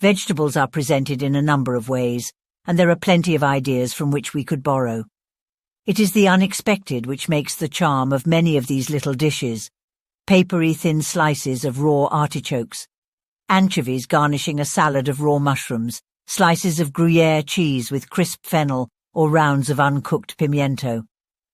Vegetables are presented in a number of ways, and there are plenty of ideas from which we could borrow. It is the unexpected which makes the charm of many of these little dishes. Papery thin slices of raw artichokes, anchovies garnishing a salad of raw mushrooms, slices of Gruyere cheese with crisp fennel or rounds of uncooked pimiento,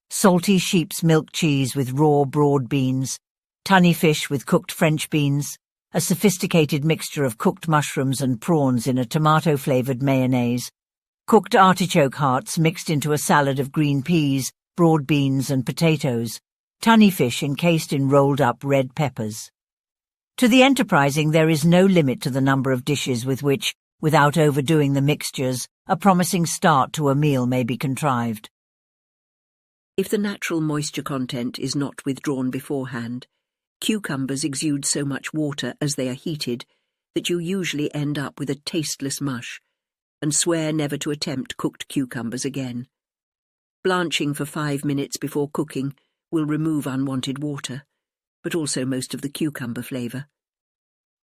salty sheep's milk cheese with raw broad beans, tunny fish with cooked French beans, a sophisticated mixture of cooked mushrooms and prawns in a tomato-flavoured mayonnaise, cooked artichoke hearts mixed into a salad of green peas, broad beans and potatoes, tunny fish encased in rolled-up red peppers. To the enterprising there is no limit to the number of dishes with which, without overdoing the mixtures, a promising start to a meal may be contrived. If the natural moisture content is not withdrawn beforehand, cucumbers exude so much water as they are heated that you usually end up with a tasteless mush, and swear never to attempt cooked cucumbers again. Blanching for 5 minutes before cooking will remove unwanted water, but also most of the cucumber flavour.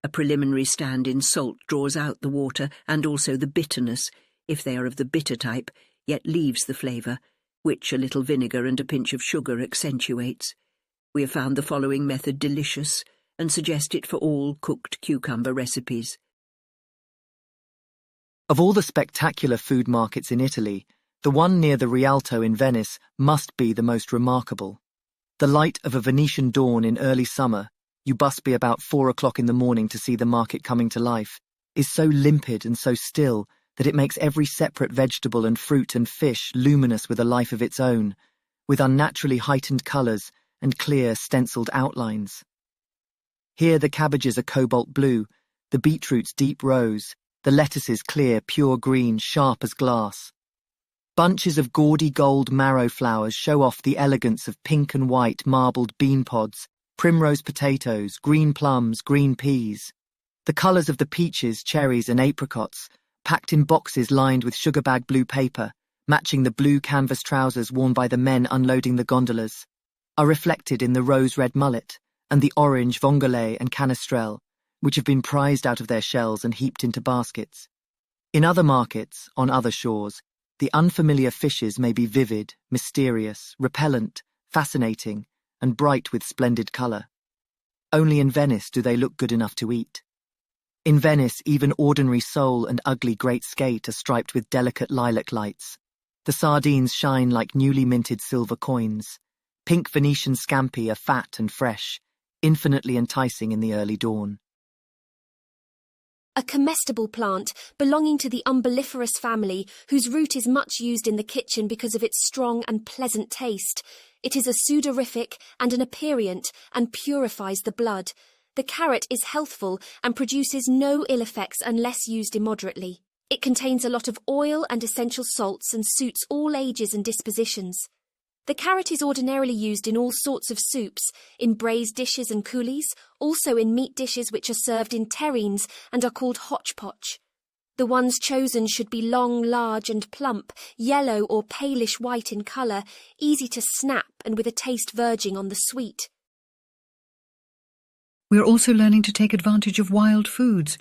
A preliminary stand in salt draws out the water and also the bitterness, if they are of the bitter type, yet leaves the flavour, which a little vinegar and a pinch of sugar accentuates. We have found the following method delicious and suggest it for all cooked cucumber recipes. Of all the spectacular food markets in Italy, the one near the Rialto in Venice must be the most remarkable. The light of a Venetian dawn in early summer, you must be about 4 o'clock in the morning to see the market coming to life, is so limpid and so still that it makes every separate vegetable and fruit and fish luminous with a life of its own, with unnaturally heightened colours and clear stenciled outlines. Here the cabbages are cobalt blue, the beetroots deep rose, the lettuces clear, pure green, sharp as glass. Bunches of gaudy gold marrow flowers show off the elegance of pink and white marbled bean pods, primrose potatoes, green plums, green peas. The colours of the peaches, cherries and apricots, packed in boxes lined with sugar bag blue paper, matching the blue canvas trousers worn by the men unloading the gondolas, are reflected in the rose-red mullet and the orange vongole and canestrelle, which have been prized out of their shells and heaped into baskets. In other markets, on other shores, the unfamiliar fishes may be vivid, mysterious, repellent, fascinating, and bright with splendid colour. Only in Venice do they look good enough to eat. In Venice, even ordinary sole and ugly great skate are striped with delicate lilac lights. The sardines shine like newly minted silver coins. Pink Venetian scampi are fat and fresh, infinitely enticing in the early dawn. A comestible plant belonging to the umbelliferous family, whose root is much used in the kitchen because of its strong and pleasant taste. It is a sudorific and an aperient and purifies the blood. The carrot is healthful and produces no ill effects unless used immoderately. It contains a lot of oil and essential salts and suits all ages and dispositions. The carrot is ordinarily used in all sorts of soups, in braised dishes and coulis, also in meat dishes which are served in terrines and are called hotchpotch. The ones chosen should be long, large and plump, yellow or palish white in colour, easy to snap and with a taste verging on the sweet. We are also learning to take advantage of wild foods,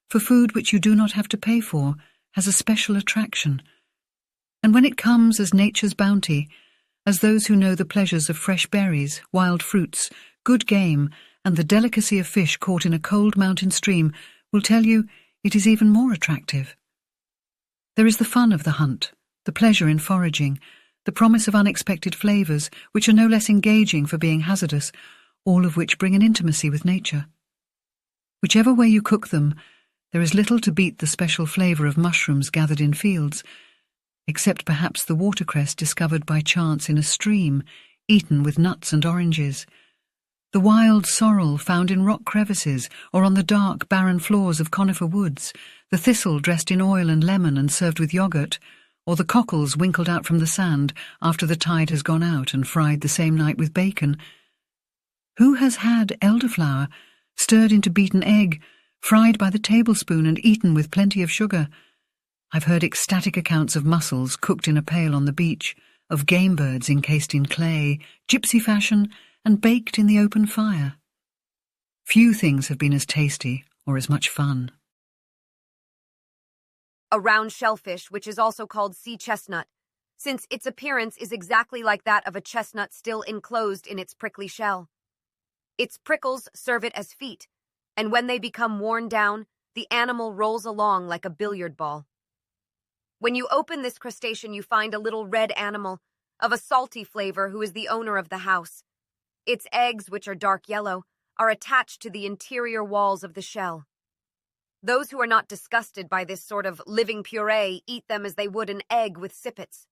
for food which you do not have to pay for has a special attraction. And when it comes as nature's bounty, as those who know the pleasures of fresh berries, wild fruits, good game, and the delicacy of fish caught in a cold mountain stream will tell you, it is even more attractive. There is the fun of the hunt, the pleasure in foraging, the promise of unexpected flavours, which are no less engaging for being hazardous, all of which bring an intimacy with nature. Whichever way you cook them, there is little to beat the special flavour of mushrooms gathered in fields, except perhaps the watercress discovered by chance in a stream, eaten with nuts and oranges, the wild sorrel found in rock crevices or on the dark, barren floors of conifer woods, the thistle dressed in oil and lemon and served with yoghurt, or the cockles winkled out from the sand after the tide has gone out and fried the same night with bacon. Who has had elderflower, stirred into beaten egg, fried by the tablespoon and eaten with plenty of sugar? I've heard ecstatic accounts of mussels cooked in a pail on the beach, of game birds encased in clay, gypsy fashion, and baked in the open fire. Few things have been as tasty or as much fun. a round shellfish which is also called sea chestnut, since its appearance is exactly like that of a chestnut still enclosed in its prickly shell. Its prickles serve it as feet, and when they become worn down, the animal rolls along like a billiard ball. When you open this crustacean, you find a little red animal of a salty flavor who is the owner of the house. Its eggs, which are dark yellow, are attached to the interior walls of the shell. Those who are not disgusted by this sort of living puree eat them as they would an egg with sippets.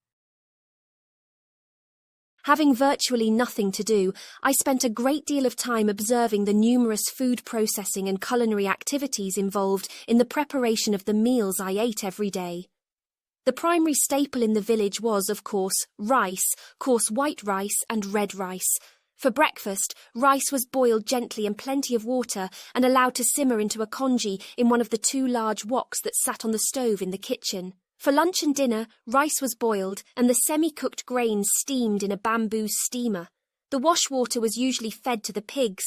Having virtually nothing to do, I spent a great deal of time observing the numerous food processing and culinary activities involved in the preparation of the meals I ate every day. The primary staple in the village was, of course, rice, coarse white rice and red rice. For breakfast, rice was boiled gently in plenty of water and allowed to simmer into a congee in one of the 2 large woks that sat on the stove in the kitchen. For lunch and dinner, rice was boiled and the semi-cooked grains steamed in a bamboo steamer. The wash water was usually fed to the pigs.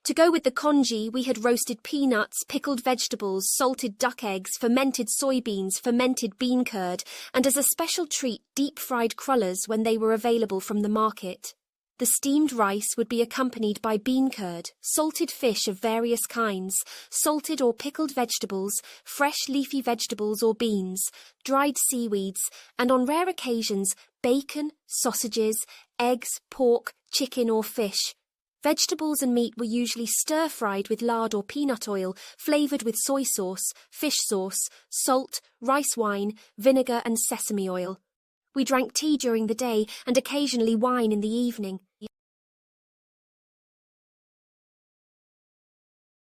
To go with the congee, we had roasted peanuts, pickled vegetables, salted duck eggs, fermented soybeans, fermented bean curd, and as a special treat, deep-fried crullers when they were available from the market. The steamed rice would be accompanied by bean curd, salted fish of various kinds, salted or pickled vegetables, fresh leafy vegetables or beans, dried seaweeds, and on rare occasions, bacon, sausages, eggs, pork, chicken or fish. Vegetables and meat were usually stir-fried with lard or peanut oil, flavoured with soy sauce, fish sauce, salt, rice wine, vinegar and sesame oil. We drank tea during the day and occasionally wine in the evening.